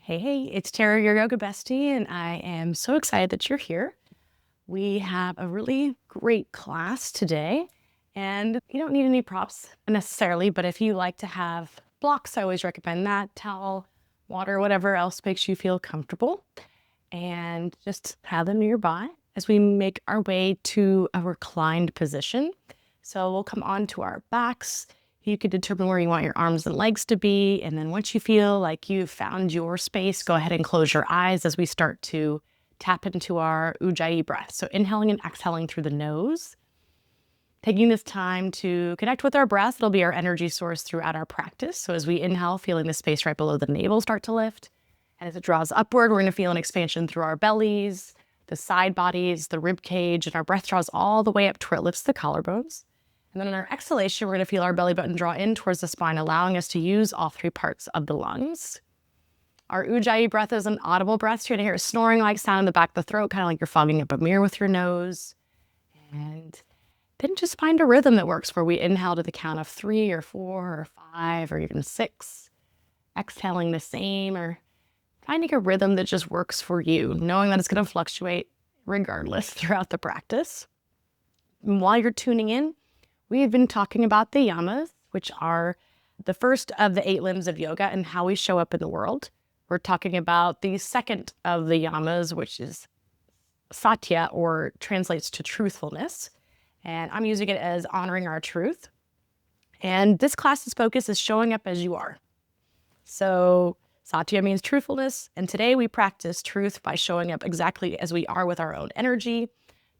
Hey, it's Tara, your yoga bestie, and I am so excited that you're here. We have a really great class today, and you don't need any props necessarily, but if you like to have blocks, I always recommend that, towel, water, whatever else makes you feel comfortable, and just have them nearby as we make our way to a reclined position. So we'll come onto our backs. You can determine where you want your arms and legs to be. And then once you feel like you've found your space, go ahead and close your eyes as we start to tap into our Ujjayi breath. So inhaling and exhaling through the nose. Taking this time to connect with our breath. It'll be our energy source throughout our practice. So as we inhale, feeling the space right below the navel start to lift. And as it draws upward, we're going to feel an expansion through our bellies, the side bodies, the rib cage, and our breath draws all the way up to where it lifts the collarbones. And then on our exhalation, we're going to feel our belly button draw in towards the spine, allowing us to use all three parts of the lungs. Our Ujjayi breath is an audible breath. So you're going to hear a snoring-like sound in the back of the throat, kind of like you're fogging up a mirror with your nose. And then just find a rhythm that works where we inhale to the count of 3 or 4 or 5 or even 6. Exhaling the same, or finding a rhythm that just works for you, knowing that it's going to fluctuate regardless throughout the practice. And while you're tuning in, we have been talking about the yamas, which are the first of the 8 limbs of yoga and how we show up in the world. We're talking about the second of the yamas, which is Satya, or translates to truthfulness. And I'm using it as honoring our truth. And this class's focus is showing up as you are. So Satya means truthfulness. And today we practice truth by showing up exactly as we are with our own energy,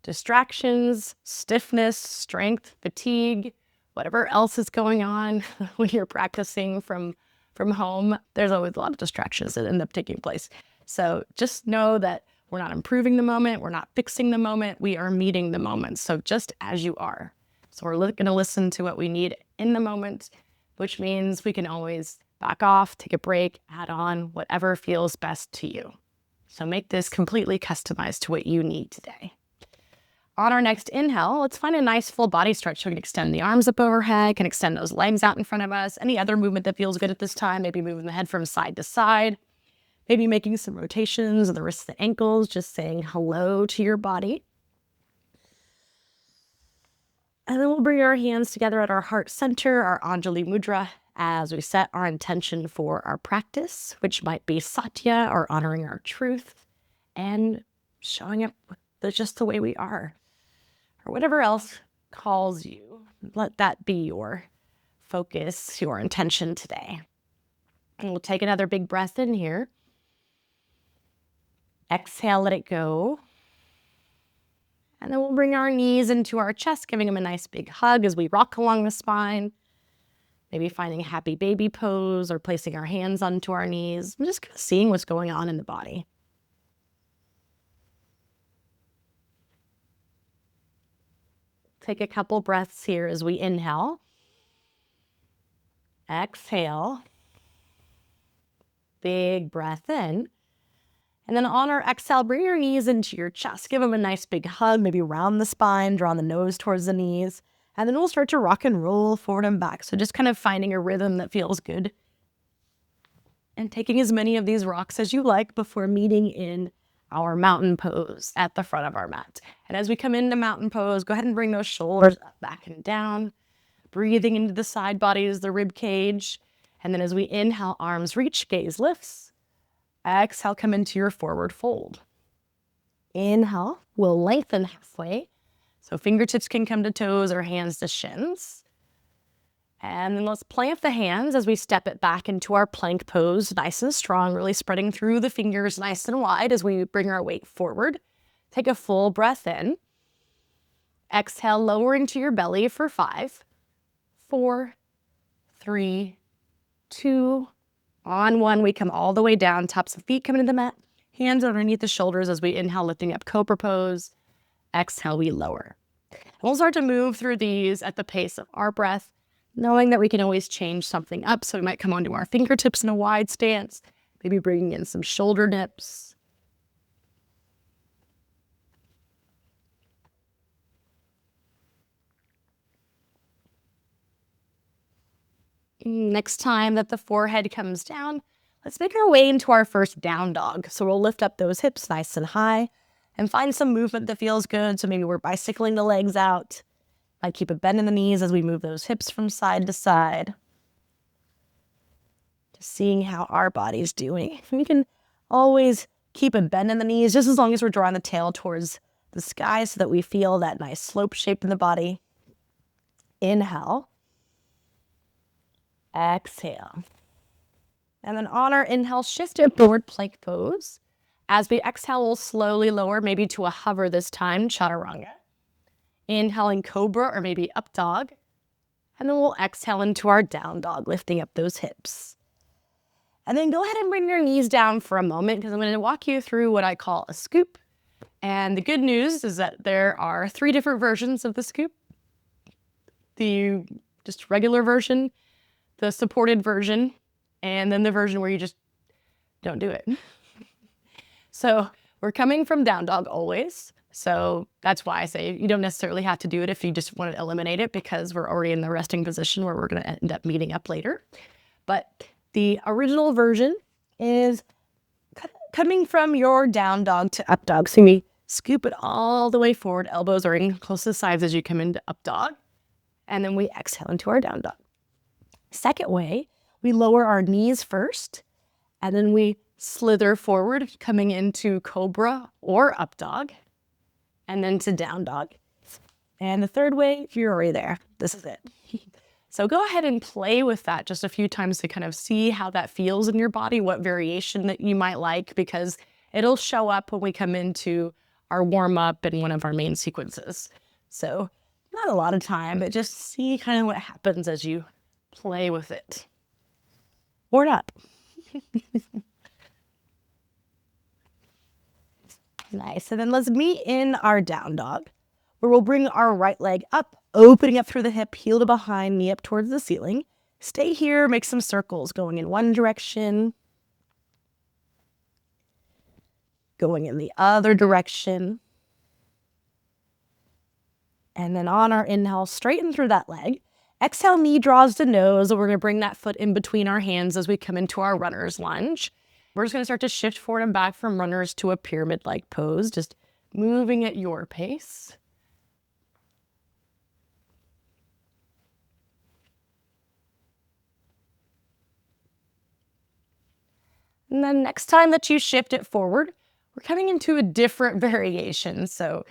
distractions, stiffness, strength, fatigue, whatever else is going on when you're practicing from home. There's always a lot of distractions that end up taking place. So just know that we're not improving the moment. We're not fixing the moment. We are meeting the moment. So just as you are. So we're going to listen to what we need in the moment, which means we can always back off, take a break, add on whatever feels best to you. So make this completely customized to what you need today. On our next inhale, let's find a nice full body stretch. So we can extend the arms up overhead, can extend those legs out in front of us. Any other movement that feels good at this time, maybe moving the head from side to side, maybe making some rotations of the wrists and ankles, just saying hello to your body. And then we'll bring our hands together at our heart center, our Anjali mudra, as we set our intention for our practice, which might be Satya, or honoring our truth, and showing up just the way we are. Or whatever else calls you, let that be your focus, your intention today. And we'll take another big breath in here. Exhale, let it go. And then we'll bring our knees into our chest, giving them a nice big hug as we rock along the spine. Maybe finding a happy baby pose or placing our hands onto our knees. I'm just seeing what's going on in the body. Take a couple breaths here as we inhale. Exhale. Big breath in. And then on our exhale, bring your knees into your chest. Give them a nice big hug, maybe round the spine, draw the nose towards the knees. And then we'll start to rock and roll forward and back. So just kind of finding a rhythm that feels good. And taking as many of these rocks as you like before meeting in our mountain pose at the front of our mat. And as we come into mountain pose, go ahead and bring those shoulders up, back and down, breathing into the side bodies, the rib cage. And then as we inhale, arms reach, gaze lifts. Exhale, come into your forward fold. Inhale, we'll lengthen halfway. So fingertips can come to toes or hands to shins. And then let's plant the hands as we step it back into our plank pose, nice and strong, really spreading through the fingers nice and wide as we bring our weight forward. Take a full breath in. Exhale, lowering to your belly for 5, 4, 3, 2, on 1. We come all the way down, tops of feet coming to the mat, hands underneath the shoulders as we inhale, lifting up cobra pose. Exhale, we lower. We'll start to move through these at the pace of our breath, knowing that we can always change something up. So we might come onto our fingertips in a wide stance, maybe bringing in some shoulder dips. Next time that the forehead comes down, let's make our way into our first down dog. So we'll lift up those hips nice and high and find some movement that feels good. So maybe we're bicycling the legs out. Might keep a bend in the knees as we move those hips from side to side. Just seeing how our body's doing. We can always keep a bend in the knees just as long as we're drawing the tail towards the sky so that we feel that nice slope shape in the body. Inhale. Exhale. And then on our inhale, shift to forward plank pose. As we exhale, we'll slowly lower, maybe to a hover this time, chaturanga. Inhaling cobra or maybe up dog. And then we'll exhale into our down dog, lifting up those hips. And then go ahead and bring your knees down for a moment because I'm going to walk you through what I call a scoop. And the good news is that there are 3 different versions of the scoop. The just regular version, the supported version, and then the version where you just don't do it. So we're coming from down dog always. So that's why I say you don't necessarily have to do it if you just want to eliminate it because we're already in the resting position where we're going to end up meeting up later. But the original version is coming from your down dog to up dog. So you scoop it all the way forward. Elbows are in close to the sides as you come into up dog. And then we exhale into our down dog. Second way, we lower our knees first. And then we slither forward, coming into cobra or up dog. And then to down dog. And the third way, you're already there. This is it. So go ahead and play with that just a few times to kind of see how that feels in your body, what variation that you might like, because it'll show up when we come into our warm up and one of our main sequences. So not a lot of time, but just see kind of what happens as you play with it. Or not. Nice. And then let's meet in our down dog, where we'll bring our right leg up, opening up through the hip, heel to behind, knee up towards the ceiling. Stay here, make some circles, going in one direction, going in the other direction. And then on our inhale, straighten through that leg. Exhale, knee draws to nose, and we're going to bring that foot in between our hands as we come into our runner's lunge. We're just going to start to shift forward and back from runners to a pyramid-like pose, just moving at your pace. And then next time that you shift it forward, we're coming into a different variation. So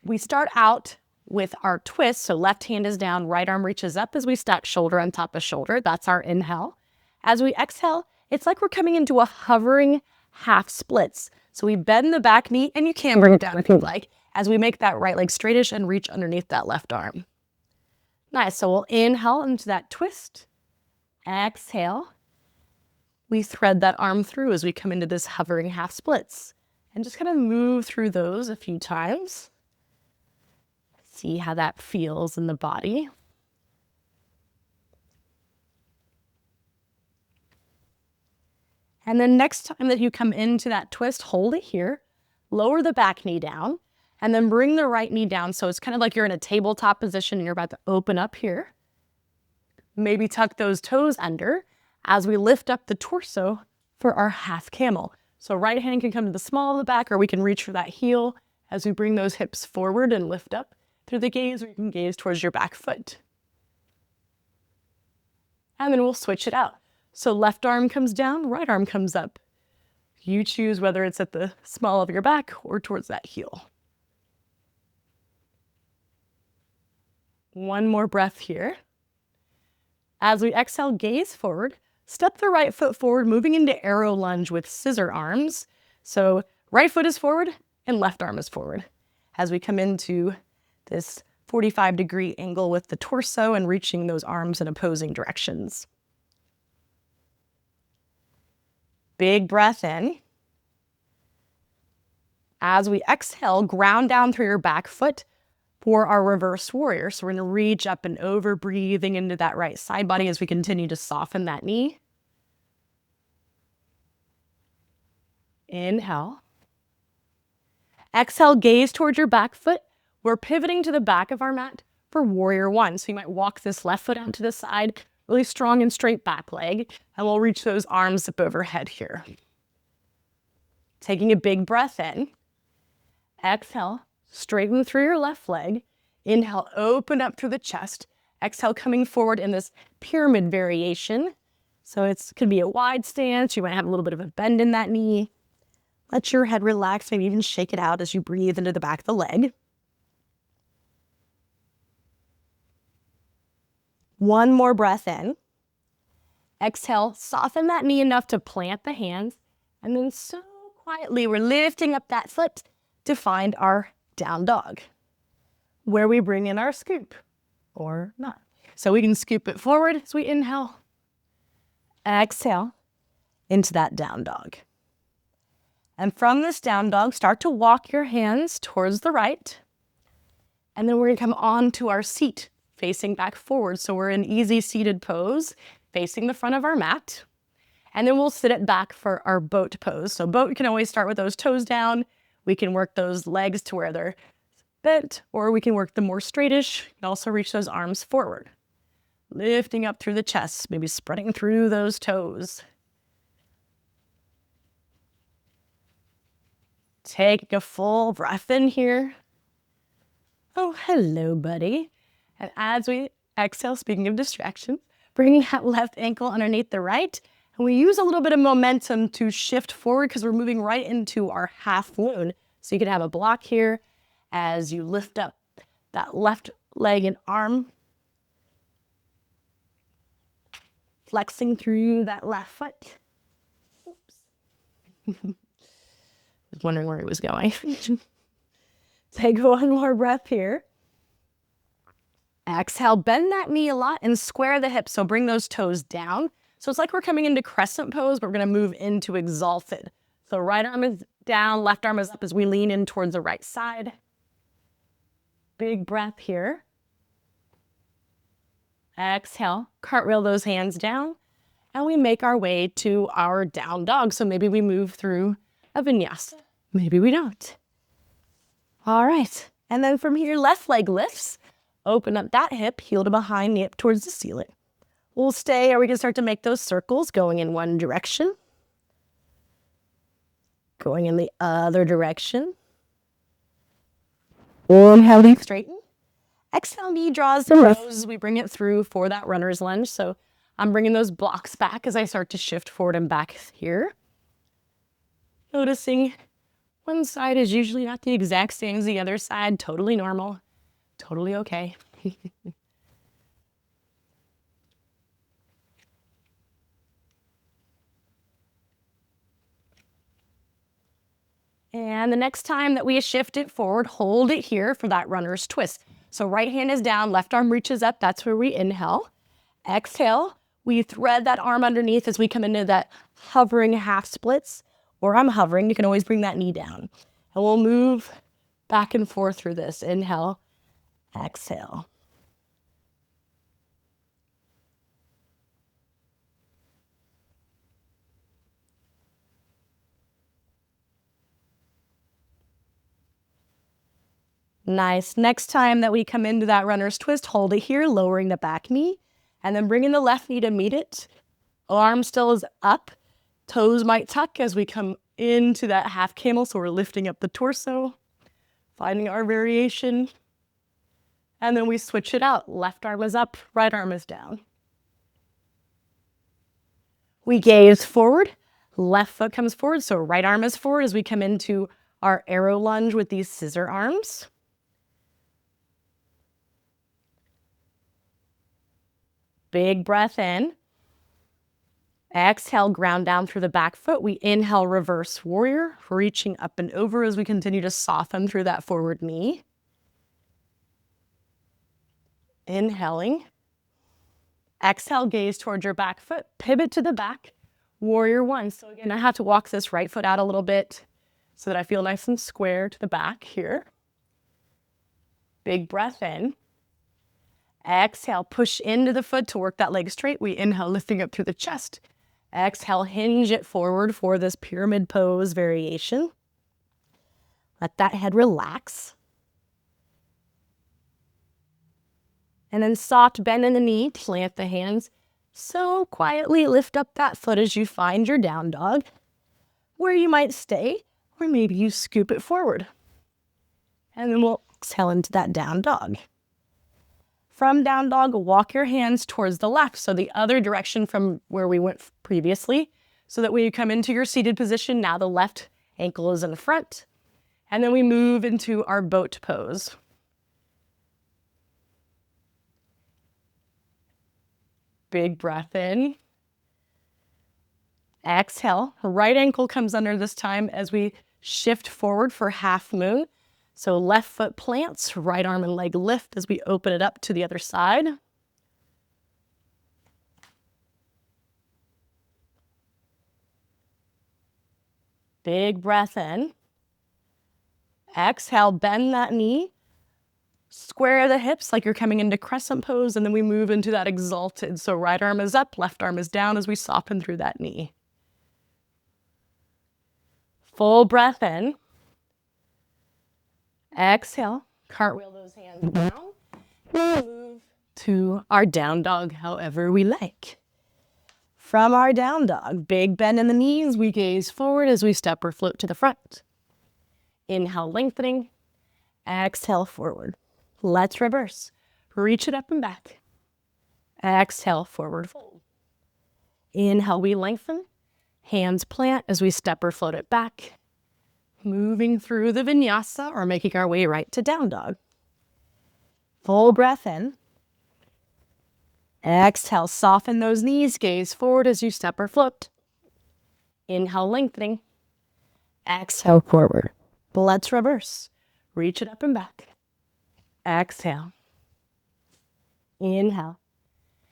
we start out with our twist. So left hand is down, right arm reaches up as we stack shoulder on top of shoulder. That's our inhale. As we exhale, it's like we're coming into a hovering half splits. So we bend the back knee, and you can bring it down if you'd like, as we make that right leg straightish and reach underneath that left arm. Nice. So we'll inhale into that twist. Exhale. We thread that arm through as we come into this hovering half splits. And just kind of move through those a few times. See how that feels in the body. And then next time that you come into that twist, hold it here, lower the back knee down, and then bring the right knee down. So it's kind of like you're in a tabletop position and you're about to open up here. Maybe tuck those toes under as we lift up the torso for our half camel. So right hand can come to the small of the back, or we can reach for that heel as we bring those hips forward and lift up through the gaze, or you can gaze towards your back foot. And then we'll switch it out. So left arm comes down, right arm comes up. You choose whether it's at the small of your back or towards that heel. One more breath here. As we exhale, gaze forward, step the right foot forward, moving into arrow lunge with scissor arms. So right foot is forward and left arm is forward. As we come into this 45-degree angle with the torso and reaching those arms in opposing directions. Big breath in. As we exhale, ground down through your back foot for our reverse warrior. So we're going to reach up and over, breathing into that right side body as we continue to soften that knee. Inhale. Exhale, gaze towards your back foot. We're pivoting to the back of our mat for warrior one. So you might walk this left foot out to the side, really strong and straight back leg. And we'll reach those arms up overhead here. Taking a big breath in. Exhale, straighten through your left leg. Inhale, open up through the chest. Exhale, coming forward in this pyramid variation. So it could be a wide stance. You might have a little bit of a bend in that knee. Let your head relax, maybe even shake it out as you breathe into the back of the leg. One more breath in. Exhale, soften that knee enough to plant the hands. And then so quietly, we're lifting up that foot to find our down dog, where we bring in our scoop or not. So we can scoop it forward as we inhale. Exhale into that down dog. And from this down dog, start to walk your hands towards the right. And then we're gonna come onto our seat, facing back forward. So we're in easy seated pose, facing the front of our mat. And then we'll sit it back for our boat pose. So boat, you can always start with those toes down. We can work those legs to where they're bent, or we can work them more straightish. You can also reach those arms forward. Lifting up through the chest, maybe spreading through those toes. Take a full breath in here. Oh, hello, buddy. And as we exhale, speaking of distraction, bringing that left ankle underneath the right. And we use a little bit of momentum to shift forward because we're moving right into our half moon. So you can have a block here as you lift up that left leg and arm. Flexing through that left foot. Oops. Was wondering where he was going. Take one more breath here. Exhale, bend that knee a lot and square the hips. So bring those toes down. So it's like we're coming into crescent pose, but we're going to move into exalted. So right arm is down, left arm is up as we lean in towards the right side. Big breath here. Exhale, cartwheel those hands down, and we make our way to our down dog. So maybe we move through a vinyasa. Maybe we don't. All right. And then from here, left leg lifts. Open up that hip, heel to behind, knee up towards the ceiling. We'll stay, or we can start to make those circles going in one direction. Going in the other direction. Inhale, deep straighten. Exhale, knee draws the nose. We bring it through for that runner's lunge. So I'm bringing those blocks back as I start to shift forward and back here. Noticing one side is usually not the exact same as the other side. Totally normal. Totally okay. And the next time that we shift it forward, hold it here for that runner's twist. So right hand is down, left arm reaches up. That's where we inhale. Exhale, we thread that arm underneath as we come into that hovering half splits, or I'm hovering. You can always bring that knee down. And we'll move back and forth through this. Inhale, exhale. Nice. Next time that we come into that runner's twist, hold it here, lowering the back knee, and then bringing the left knee to meet it. Arm still is up. Toes might tuck as we come into that half camel, so we're lifting up the torso, finding our variation. And then we switch it out. Left arm is up, right arm is down. We gaze forward, left foot comes forward, so right arm is forward as we come into our arrow lunge with these scissor arms. Big breath in. Exhale, ground down through the back foot. We inhale, reverse warrior, reaching up and over as we continue to soften through that forward knee. Inhaling. Exhale, gaze towards your back foot, pivot to the back, warrior one. So again, I have to walk this right foot out a little bit so that I feel nice and square to the back here. Big breath in. Exhale, push into the foot to work that leg straight. We inhale, lifting up through the chest. Exhale, hinge it forward for this pyramid pose variation. Let that head relax. And then soft bend in the knee, plant the hands, So quietly lift up that foot as you find your down dog, where you might stay, or maybe you scoop it forward. And then we'll exhale into that down dog. From down dog, walk your hands towards the left, so the other direction from where we went previously, so that when you come into your seated position, now the left ankle is in front. And then we move into our boat pose. Big breath in. Exhale. Right ankle comes under this time as we shift forward for half moon. So left foot plants, right arm and leg lift as we open it up to the other side. Big breath in. Exhale, bend that knee. Square the hips like you're coming into crescent pose, and then we move into that exalted. So right arm is up, left arm is down as we soften through that knee. Full breath in. Exhale, cartwheel those hands down. Move to our down dog however we like. From our down dog, big bend in the knees, we gaze forward as we step or float to the front. Inhale, lengthening. Exhale, forward. Let's reverse. Reach it up and back. Exhale, forward fold. Inhale, we lengthen. Hands plant as we step or float it back. Moving through the vinyasa or making our way right to down dog. Full breath in. Exhale, soften those knees, gaze forward as you step or float. Inhale, lengthening. Exhale, forward. Let's reverse. Reach it up and back. Exhale. Inhale.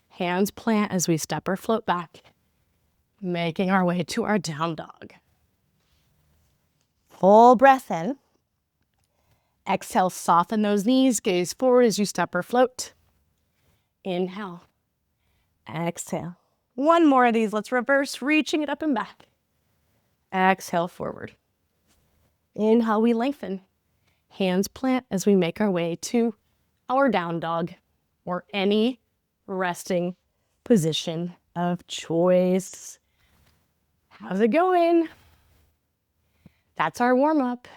Hands plant as we step or float back. Making our way to our down dog. Full breath in. Exhale, soften those knees, gaze forward as you step or float. Inhale. Exhale. One more of these. Let's reverse, reaching it up and back. Exhale, forward. Inhale, we lengthen. Hands plant as we make our way to our down dog or any resting position of choice. How's it going? That's our warm-up.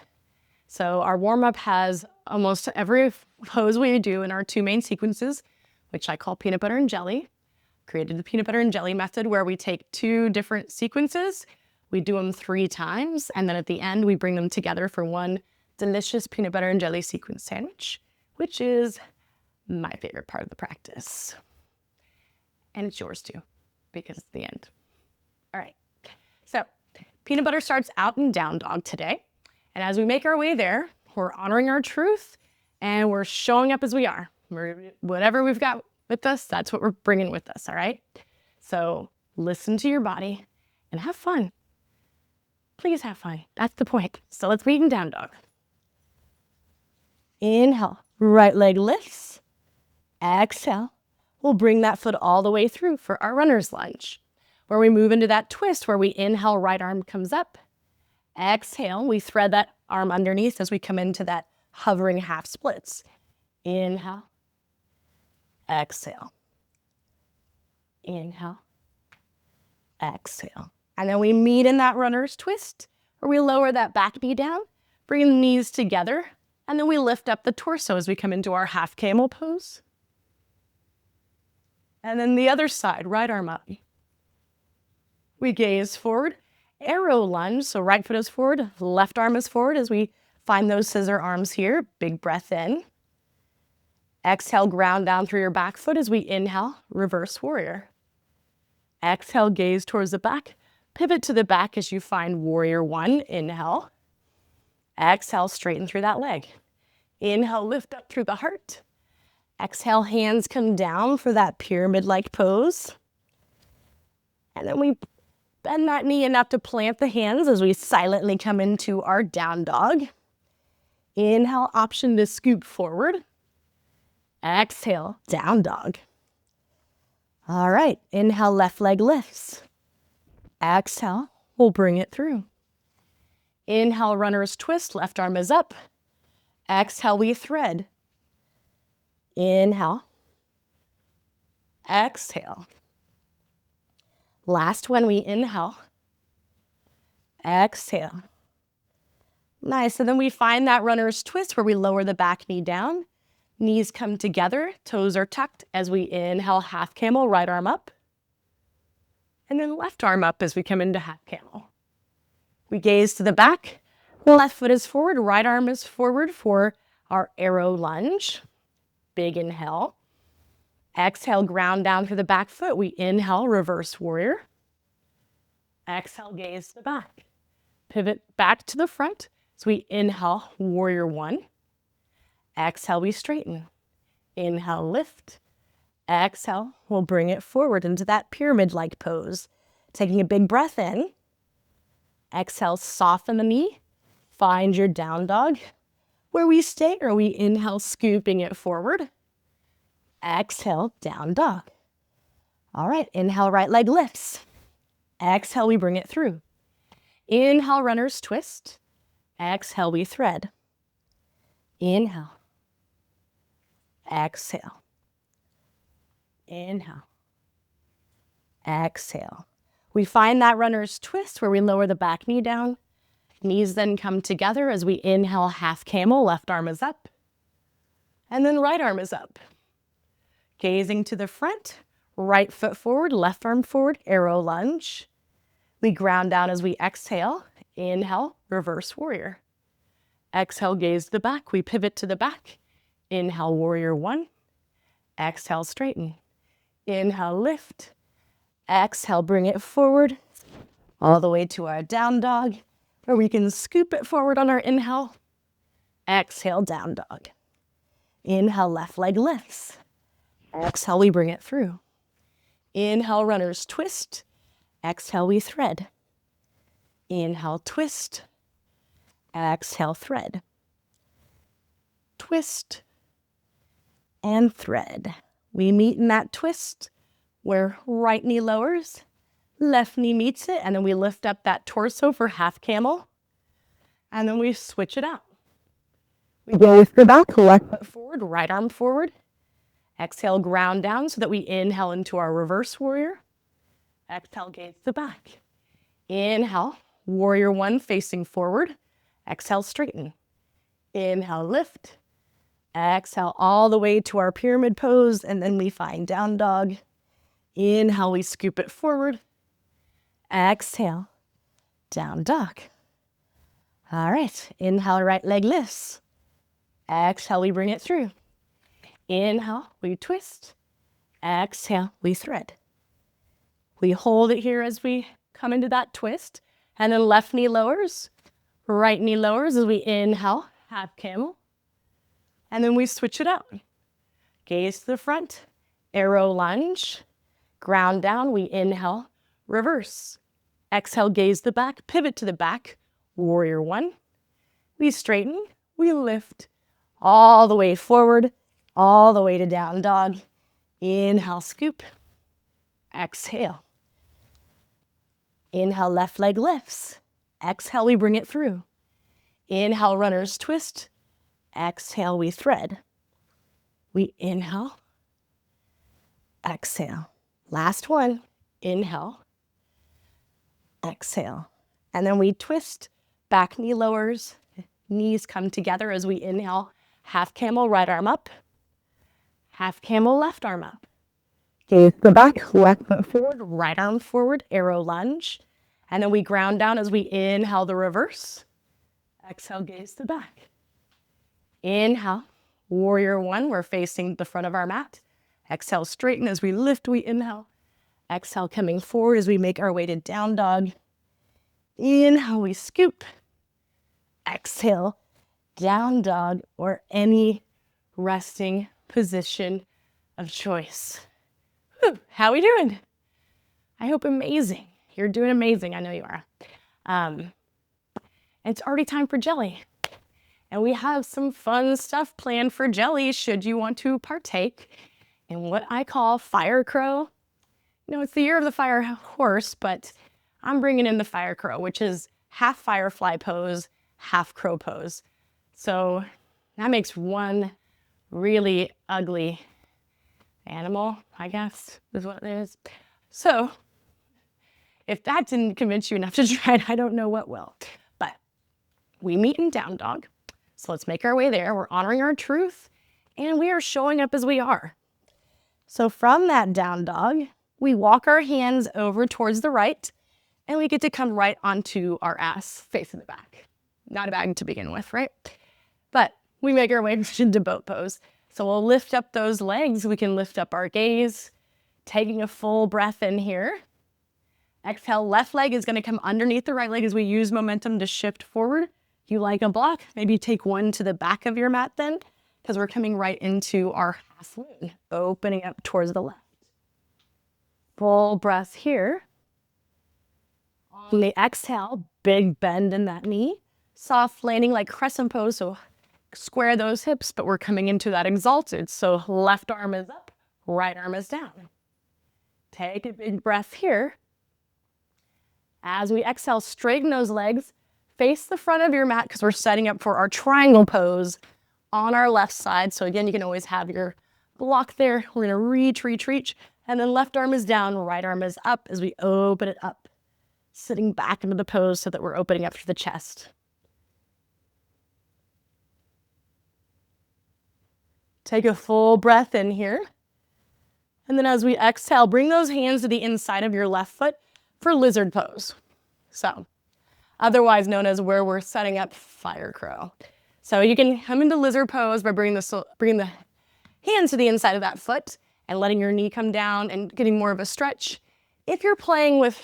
So our warm-up has almost every pose we do in our two main sequences, which I call peanut butter and jelly. Created the peanut butter and jelly method where we take two different sequences, we do them 3 times, and then at the end we bring them together for one delicious peanut butter and jelly sequence sandwich, which is my favorite part of the practice. And it's yours too, because it's the end. All right, so peanut butter starts out in down dog today. And as we make our way there, we're honoring our truth and we're showing up as we are. Whatever we've got with us, that's what we're bringing with us, all right? So listen to your body and have fun. Please have fun. That's the point. So let's meet in down dog. Inhale, right leg lifts. Exhale, we'll bring that foot all the way through for our runner's lunge, where we move into that twist where we inhale, right arm comes up. Exhale, we thread that arm underneath as we come into that hovering half splits. Inhale. Exhale. Inhale. Exhale. And then we meet in that runner's twist where we lower that back knee down, bring the knees together, and then we lift up the torso as we come into our half camel pose. And then the other side, right arm up. We gaze forward, arrow lunge, so right foot is forward, left arm is forward as we find those scissor arms here. Big breath in. Exhale, ground down through your back foot as we inhale, reverse warrior. Exhale, gaze towards the back, pivot to the back as you find warrior one, inhale. Exhale, straighten through that leg. Inhale, lift up through the heart. Exhale, hands come down for that pyramid-like pose. And then we bend that knee enough to plant the hands as we silently come into our down dog. Inhale, option to scoop forward. Exhale, down dog. All right, inhale, left leg lifts. Exhale, we'll bring it through. Inhale, runner's twist, left arm is up. Exhale, we thread. Inhale. Exhale. Last one, we inhale. Exhale. Nice. And then we find that runner's twist where we lower the back knee down. Knees come together, toes are tucked as we inhale, half camel, right arm up. And then left arm up as we come into half camel. We gaze to the back, left foot is forward, right arm is forward for our arrow lunge. Big inhale. Exhale, ground down through the back foot. We inhale, reverse warrior. Exhale, gaze to the back. Pivot back to the front. So we inhale, warrior one. Exhale, we straighten. Inhale, lift. Exhale, we'll bring it forward into that pyramid-like pose. Taking a big breath in. Exhale, soften the knee. Find your down dog. Where we stay, or we inhale, scooping it forward. Exhale, down dog. All right, inhale, right leg lifts. Exhale, we bring it through. Inhale, runner's twist. Exhale, we thread. Inhale. Exhale. Inhale. Exhale. We find that runner's twist where we lower the back knee down. Knees then come together as we inhale, half camel, left arm is up. And then right arm is up. Gazing to the front, right foot forward, left arm forward, arrow lunge. We ground down as we exhale. Inhale, reverse warrior. Exhale, gaze to the back. We pivot to the back. Inhale, warrior one. Exhale, straighten. Inhale, lift. Exhale, bring it forward. All the way to our down dog, where we can scoop it forward on our inhale. Exhale, down dog. Inhale, left leg lifts. Exhale, we bring it through. Inhale, runner's twist. Exhale, we thread. Inhale, twist. Exhale, thread. Twist and thread. We meet in that twist where right knee lowers, left knee meets it, and then we lift up that torso for half camel, and then we switch it out. We go with the back, left foot forward, right arm forward. Exhale, ground down so that we inhale into our reverse warrior. Exhale, gaze to the back. Inhale, warrior one facing forward. Exhale, straighten. Inhale, lift. Exhale, all the way to our pyramid pose, and then we find down dog. Inhale, we scoop it forward. Exhale, down dog. All right, inhale, right leg lifts. Exhale, we bring it through. Inhale, we twist. Exhale, we thread. We hold it here as we come into that twist, and then left knee lowers, right knee lowers as we inhale, half camel, and then we switch it out. Gaze to the front, arrow lunge, ground down, we inhale, reverse. Exhale, gaze the back, pivot to the back, warrior one. We straighten, we lift, all the way forward, all the way to down dog. Inhale, scoop. Exhale. Inhale, left leg lifts. Exhale, we bring it through. Inhale, runner's twist. Exhale, we thread. We inhale. Exhale. Last one. Inhale. Exhale. And then we twist. Back knee lowers. Knees come together as we inhale. Half camel, right arm up. Half camel, left arm up. Gaze the back, left foot forward, right arm forward, arrow lunge. And then we ground down as we inhale the reverse. Exhale, gaze the back. Inhale, warrior one, we're facing the front of our mat. Exhale, straighten as we lift, we inhale. Exhale, coming forward as we make our way to down dog. Inhale, we scoop. Exhale, down dog, or any resting position of choice. Whew, how we doing? I hope amazing. You're doing amazing. I know you are. It's already time for jelly. And we have some fun stuff planned for jelly should you want to partake in what I call fire crow. You know, it's the year of the fire horse, but I'm bringing in the fire crow, which is half firefly pose, half crow pose. So that makes one really ugly animal, I guess, is what it is. So If that didn't convince you enough to try it, I don't know what will. But we meet in down dog. So let's make our way there. We're honoring our truth and we are showing up as we are. So from that down dog, we walk our hands over towards the right and we get to come right onto our ass facing the back. Not a bag to begin with, right? But we make our way into boat pose. So we'll lift up those legs. We can lift up our gaze, taking a full breath in here. Exhale, left leg is going to come underneath the right leg as we use momentum to shift forward. If you like a block, maybe take one to the back of your mat then, because we're coming right into our half moon, opening up towards the left. Full breath here. On the exhale, big bend in that knee. Soft landing like crescent pose, so square those hips, but we're coming into that exalted. So left arm is up, right arm is down. Take a big breath here. As we exhale, straighten those legs, face the front of your mat because we're setting up for our triangle pose on our left side. So again, you can always have your block there. We're gonna reach, reach, reach. And then left arm is down, right arm is up as we open it up. Sitting back into the pose so that we're opening up through the chest. Take a full breath in here. And then as we exhale, bring those hands to the inside of your left foot for lizard pose. So, otherwise known as where we're setting up fire crow. So you can come into lizard pose by bringing the hands to the inside of that foot and letting your knee come down and getting more of a stretch. If you're playing with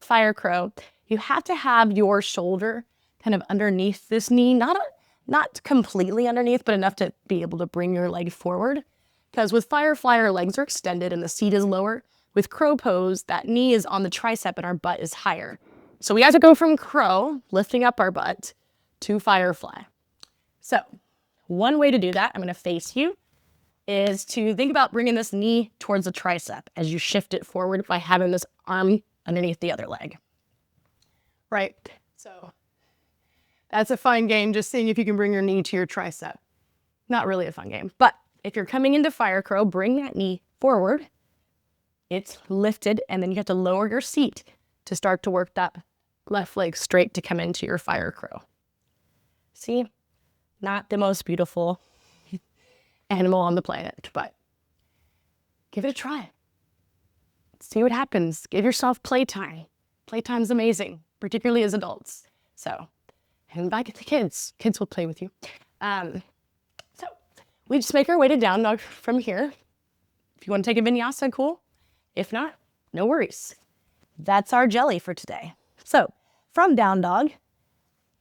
fire crow, you have to have your shoulder kind of underneath this knee, not completely underneath, but enough to be able to bring your leg forward. Because with firefly, our legs are extended and the seat is lower. With crow pose, that knee is on the tricep and our butt is higher. So we have to go from crow, lifting up our butt, to firefly. So one way to do that, I'm going to face you, is to think about bringing this knee towards the tricep as you shift it forward by having this arm underneath the other leg. Right? So that's a fun game, just seeing if you can bring your knee to your tricep. Not really a fun game, but if you're coming into fire crow, bring that knee forward. It's lifted, and then you have to lower your seat to start to work that left leg straight to come into your fire crow. See? Not the most beautiful animal on the planet, but give it a try. See what happens. Give yourself playtime. Playtime's amazing, particularly as adults. So, invite the kids. Kids will play with you. So, we just make our way to down dog from here. If you want to take a vinyasa, cool. If not, no worries. That's our jelly for today. So, from down dog,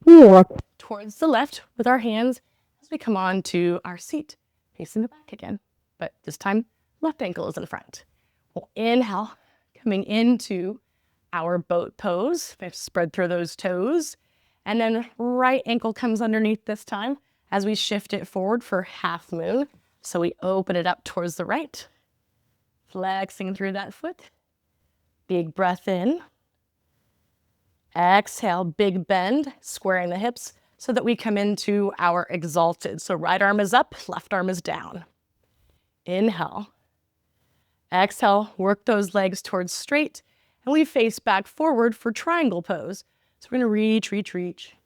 we walk towards the left with our hands as we come on to our seat, facing the back again. But this time, left ankle is in front. We'll inhale, coming into our boat pose. Spread through those toes. And then right ankle comes underneath this time as we shift it forward for half moon. So we open it up towards the right, flexing through that foot. Big breath in. Exhale, big bend, squaring the hips so that we come into our exalted. So right arm is up, left arm is down. Inhale. Exhale, work those legs towards straight, and we face back forward for triangle pose. So we're gonna reach, reach, reach.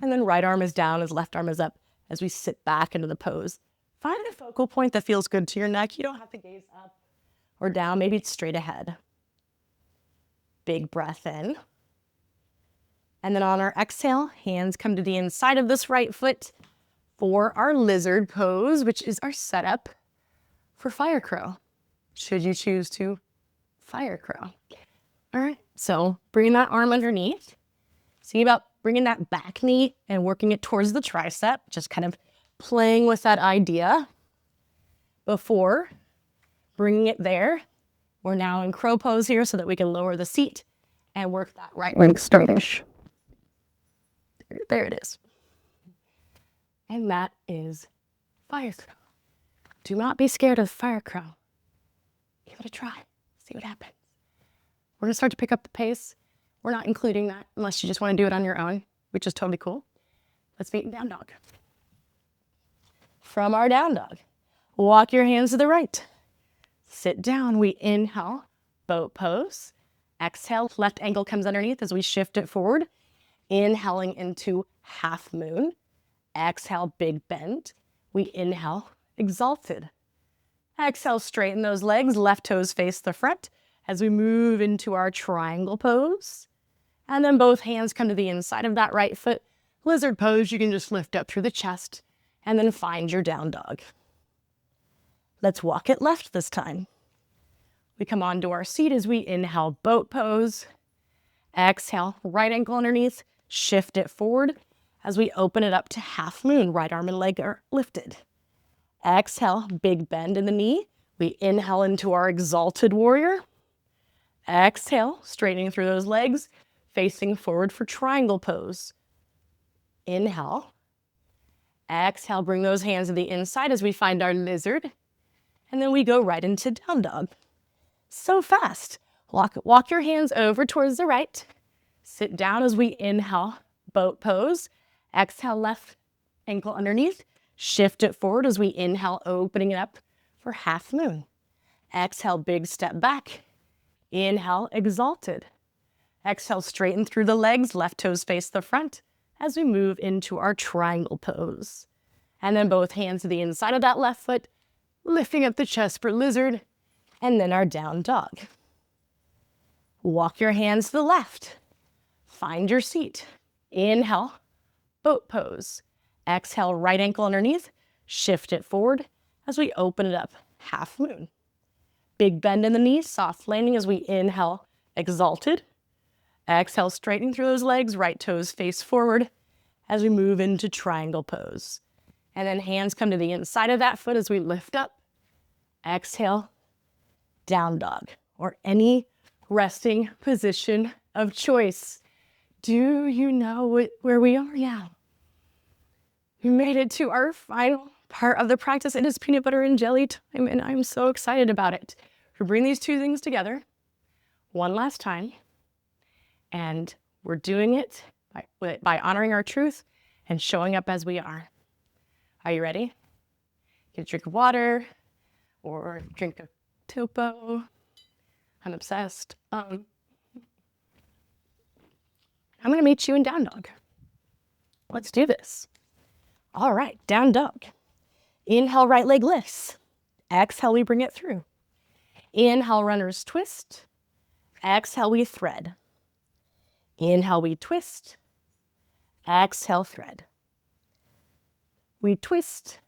And then right arm is down as left arm is up as we sit back into the pose. Find a focal point that feels good to your neck. You don't have to gaze up or down, maybe it's straight ahead. Big breath in. And then on our exhale, hands come to the inside of this right foot for our lizard pose, which is our setup for fire crow, should you choose to fire crow. All right, so bring that arm underneath. See about bringing that back knee and working it towards the tricep, just kind of playing with that idea before bringing it there. We're now in crow pose here so that we can lower the seat and work that right leg straightish. There it is. And that is fire crow. Do not be scared of fire crow. Give it a try. See what happens. We're going to start to pick up the pace. We're not including that unless you just want to do it on your own, which is totally cool. Let's meet in down dog. From our down dog, walk your hands to the right. Sit down. We inhale, boat pose. Exhale, left ankle comes underneath as we shift it forward. Inhaling into half moon. Exhale, big bend. We inhale, exalted. Exhale, straighten those legs, left toes face the front as we move into our triangle pose. And then both hands come to the inside of that right foot. Lizard pose, you can just lift up through the chest and then find your down dog. Let's walk it left this time. We come onto our seat as we inhale, boat pose. Exhale, right ankle underneath, shift it forward as we open it up to half moon. Right arm and leg are lifted. Exhale, big bend in the knee. We inhale into our exalted warrior. Exhale, straightening through those legs, facing forward for triangle pose. Inhale. Exhale, bring those hands to the inside as we find our lizard. And then we go right into down dog. So fast. Walk your hands over towards the right. Sit down as we inhale, boat pose. Exhale, left ankle underneath. Shift it forward as we inhale, opening it up for half moon. Exhale, big step back. Inhale, exalted. Exhale, straighten through the legs, left toes face the front as we move into our triangle pose. And then both hands to the inside of that left foot, lifting up the chest for lizard, and then our down dog. Walk your hands to the left. Find your seat. Inhale, boat pose. Exhale, right ankle underneath. Shift it forward as we open it up, half moon. Big bend in the knees, soft landing as we inhale, exalted. Exhale, straightening through those legs, right toes face forward as we move into triangle pose. And then hands come to the inside of that foot as we lift up. Exhale, down dog, or any resting position of choice. Do you know where we are? Yeah. We made it to our final part of the practice. It is peanut butter and jelly time, and I'm so excited about it. We bring these two things together one last time, and we're doing it by honoring our truth and showing up as we are. Are you ready? Get a drink of water or drink a topo. I'm obsessed. I'm going to meet you in down dog. Let's do this. All right, down dog. Inhale, right leg lifts. Exhale, we bring it through. Inhale, runner's twist. Exhale, we thread. Inhale, we twist. Exhale, thread. We twist.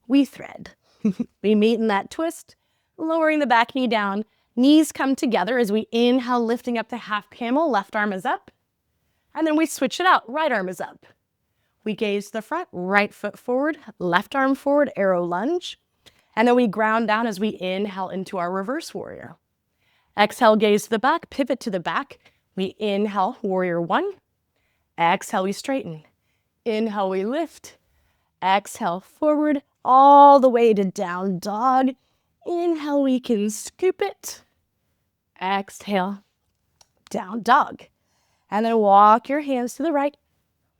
We thread. We meet in that twist, lowering the back knee down. Knees come together as we inhale, lifting up to half camel. Left arm is up. And then we switch it out. Right arm is up. We gaze to the front, right foot forward, left arm forward, arrow lunge. And then we ground down as we inhale into our reverse warrior. Exhale, gaze to the back, pivot to the back. We inhale, warrior one. Exhale, we straighten. Inhale, we lift. Exhale, forward, all the way to down dog. Inhale, we can scoop it. Exhale, down dog. And then walk your hands to the right.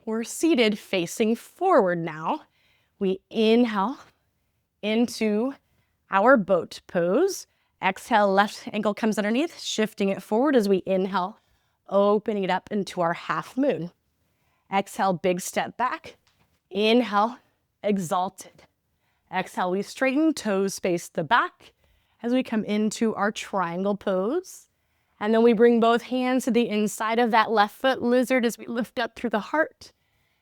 We're seated facing forward now. We inhale into our boat pose. Exhale, left ankle comes underneath, shifting it forward as we inhale, opening it up into our half moon. Exhale, big step back. Inhale, exalted. Exhale, we straighten, toes face the back as we come into our triangle pose. And then we bring both hands to the inside of that left foot, lizard, as we lift up through the heart.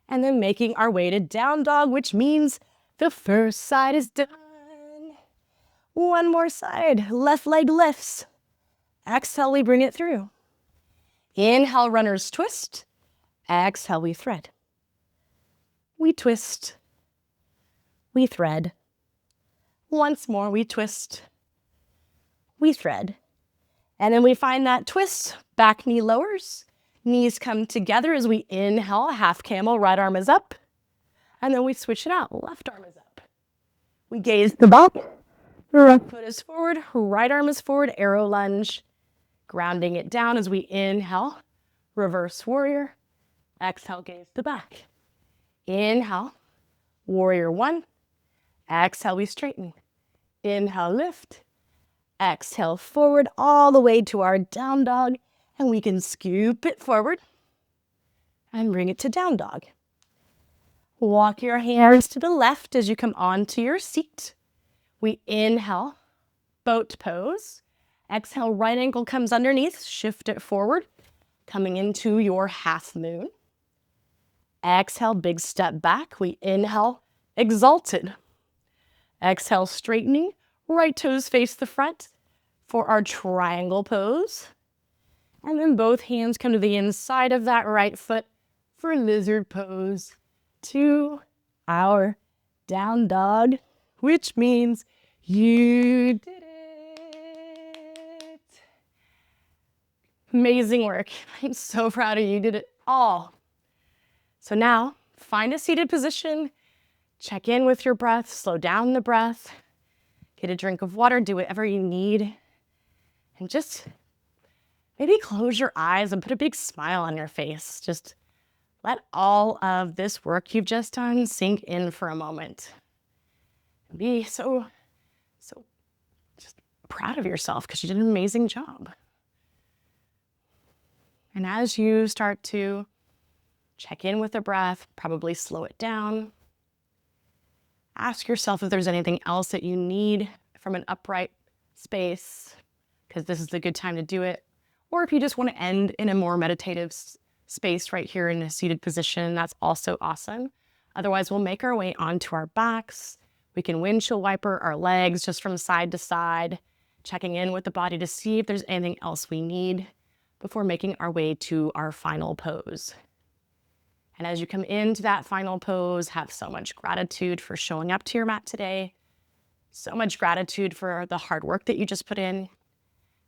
And then making our way to down dog, which means the first side is done. One more side, left leg lifts. Exhale, we bring it through. Inhale, runner's twist. Exhale, we thread. We twist. We thread. Once more, we twist. We thread. And then we find that twist, back knee lowers. Knees come together as we inhale, half camel, right arm is up. And then we switch it out, left arm is up. We gaze the back, left foot is forward, right arm is forward, arrow lunge. Grounding it down as we inhale, reverse warrior. Exhale, gaze the back. Inhale, warrior one. Exhale, we straighten. Inhale, lift. Exhale forward all the way to our down dog, and we can scoop it forward and bring it to down dog. Walk your hands to the left as you come onto your seat. We inhale, boat pose. Exhale, right ankle comes underneath, shift it forward, coming into your half moon. Exhale, big step back. We inhale, exalted. Exhale, straightening, right toes face the front for our triangle pose. And then both hands come to the inside of that right foot for lizard pose to our down dog, which means you did it. Amazing work. I'm so proud of you. You did it all. So now find a seated position, check in with your breath, slow down the breath, get a drink of water, do whatever you need, and just maybe close your eyes and put a big smile on your face. Just let all of this work you've just done sink in for a moment. Be so just proud of yourself because you did an amazing job. And as you start to check in with the breath, probably slow it down. Ask yourself if there's anything else that you need from an upright space, because this is a good time to do it. Or if you just want to end in a more meditative space right here in a seated position, that's also awesome. Otherwise, we'll make our way onto our backs. We can windshield wiper our legs just from side to side, checking in with the body to see if there's anything else we need before making our way to our final pose. And as you come into that final pose, have so much gratitude for showing up to your mat today, so much gratitude for the hard work that you just put in,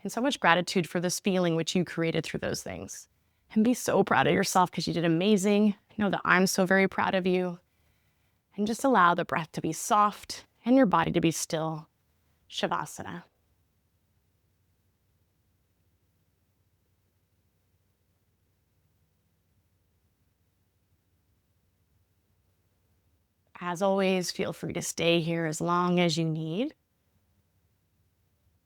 and so much gratitude for this feeling which you created through those things. And be so proud of yourself because you did amazing. Know that I'm so very proud of you. And just allow the breath to be soft and your body to be still. Shavasana. As always, feel free to stay here as long as you need.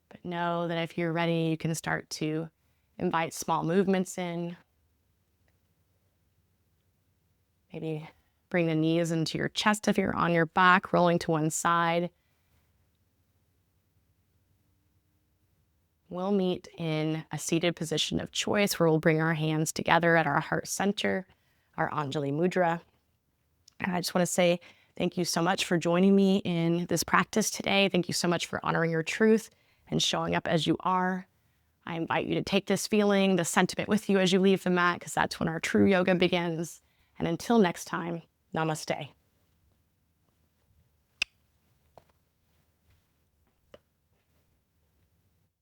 But know that if you're ready, you can start to invite small movements in. Maybe bring the knees into your chest if you're on your back, rolling to one side. We'll meet in a seated position of choice where we'll bring our hands together at our heart center, our Anjali mudra. And I just want to say thank you so much for joining me in this practice today. Thank you so much for honoring your truth and showing up as you are. I invite you to take this feeling, the sentiment with you as you leave the mat, because that's when our true yoga begins. And until next time, namaste.